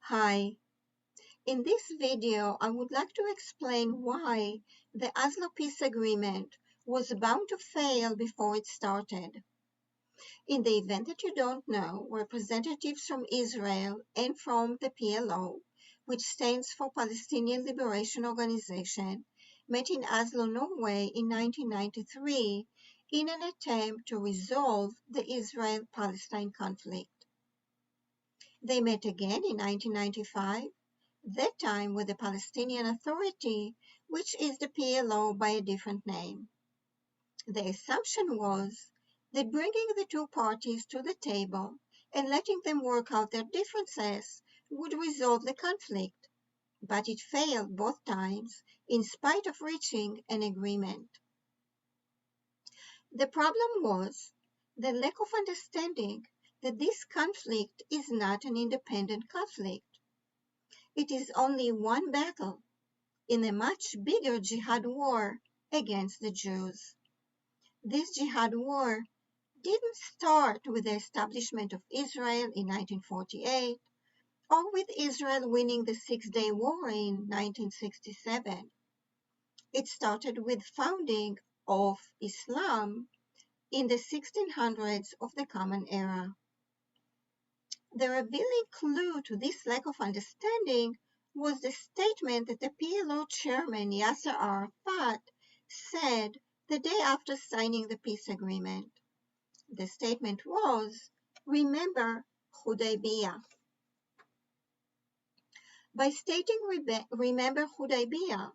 Hi, in this video I would like to explain why the Oslo Peace Agreement was bound to fail before it started. In the event that you don't know, representatives from Israel and from the PLO, which stands for Palestinian Liberation Organization, met in Oslo, Norway in 1993 in an attempt to resolve the Israel-Palestine conflict. They met again in 1995, that time with the Palestinian Authority, which is the PLO by a different name. The assumption was that bringing the two parties to the table and letting them work out their differences would resolve the conflict, but it failed both times in spite of reaching an agreement. The problem was the lack of understanding that this conflict is not an independent conflict. It is only one battle in a much bigger jihad war against the Jews. This jihad war didn't start with the establishment of Israel in 1948 or with Israel winning the Six-Day War in 1967. It started with founding of Islam in the 1600s of the Common Era. The revealing clue to this lack of understanding was the statement that the PLO chairman Yasser Arafat said the day after signing the peace agreement. The statement was, "Remember Hudaybiyah." By stating "Remember Hudaybiyah,"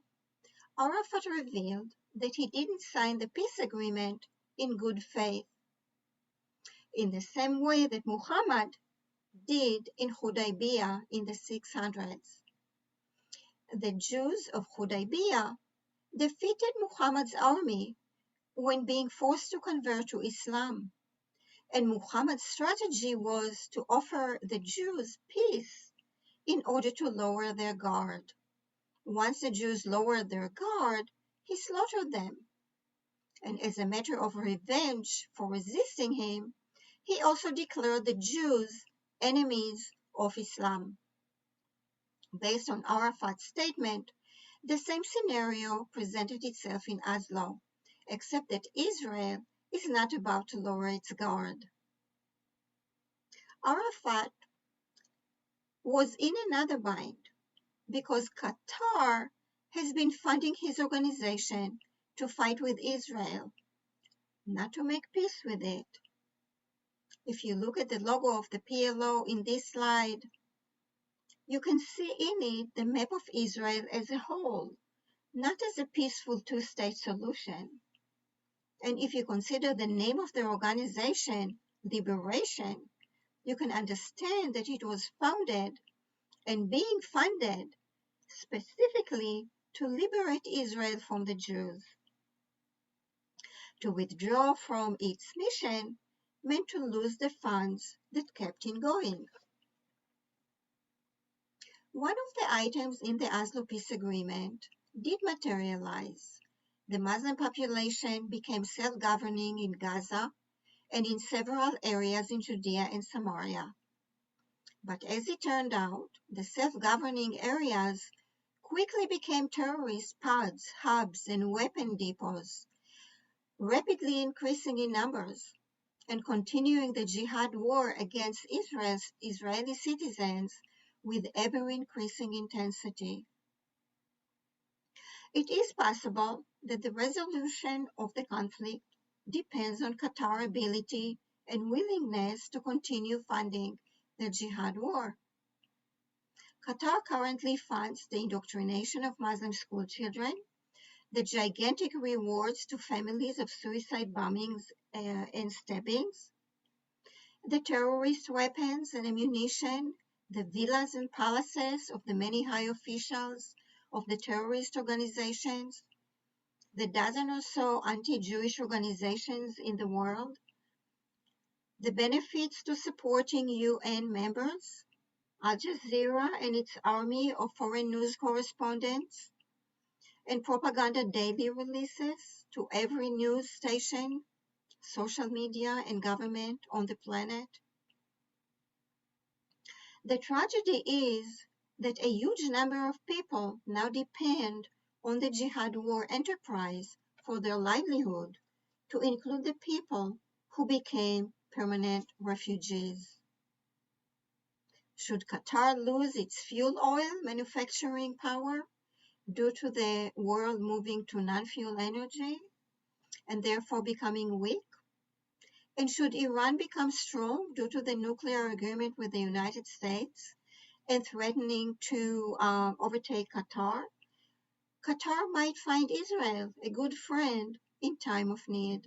Arafat revealed that he didn't sign the peace agreement in good faith, in the same way that Muhammad did in Hudaybiyah in the 600s. The Jews of Hudaybiyah defeated Muhammad's army when being forced to convert to Islam, and Muhammad's strategy was to offer the Jews peace in order to lower their guard. Once the Jews lowered their guard, he slaughtered them, and as a matter of revenge for resisting him, he also declared the Jews enemies of Islam. Based on Arafat's statement, the same scenario presented itself in Oslo, except that Israel is not about to lower its guard. Arafat was in another bind because Qatar has been funding his organization to fight with Israel, not to make peace with it. If you look at the logo of the PLO in this slide, you can see in it the map of Israel as a whole, not as a peaceful two-state solution. And if you consider the name of the organization, Liberation, you can understand that it was founded and being funded specifically to liberate Israel from the Jews. To withdraw from its mission meant to lose the funds that kept it going. One of the items in the Oslo Peace Agreement did materialize. The Muslim population became self-governing in Gaza and in several areas in Judea and Samaria. But as it turned out, the self-governing areas quickly became terrorist pods, hubs, and weapon depots, rapidly increasing in numbers and continuing the jihad war against Israeli citizens with ever-increasing intensity. It is possible that the resolution of the conflict depends on Qatar's ability and willingness to continue funding the jihad war. Qatar currently funds the indoctrination of Muslim school children, the gigantic rewards to families of suicide bombings and stabbings, the terrorist weapons and ammunition, the villas and palaces of the many high officials of the terrorist organizations, the dozen or so anti-Jewish organizations in the world, the benefits to supporting UN members, Al Jazeera and its army of foreign news correspondents, and propaganda daily releases to every news station, social media, and government on the planet. The tragedy is that a huge number of people now depend on the jihad war enterprise for their livelihood, to include the people who became permanent refugees. Should Qatar lose its fuel oil manufacturing power due to the world moving to non-fuel energy and therefore becoming weak? And should Iran become strong due to the nuclear agreement with the United States and threatening to overtake Qatar? Qatar might find Israel a good friend in time of need.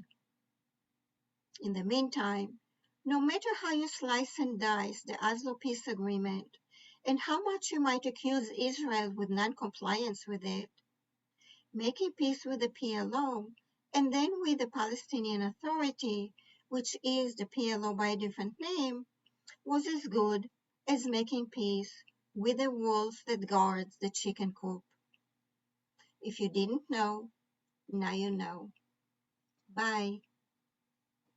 In the meantime, no matter how you slice and dice the Oslo peace agreement and how much you might accuse Israel with non-compliance with it, making peace with the PLO and then with the Palestinian Authority, which is the PLO by a different name, was as good as making peace with the wolf that guards the chicken coop. If you didn't know, now you know. Bye.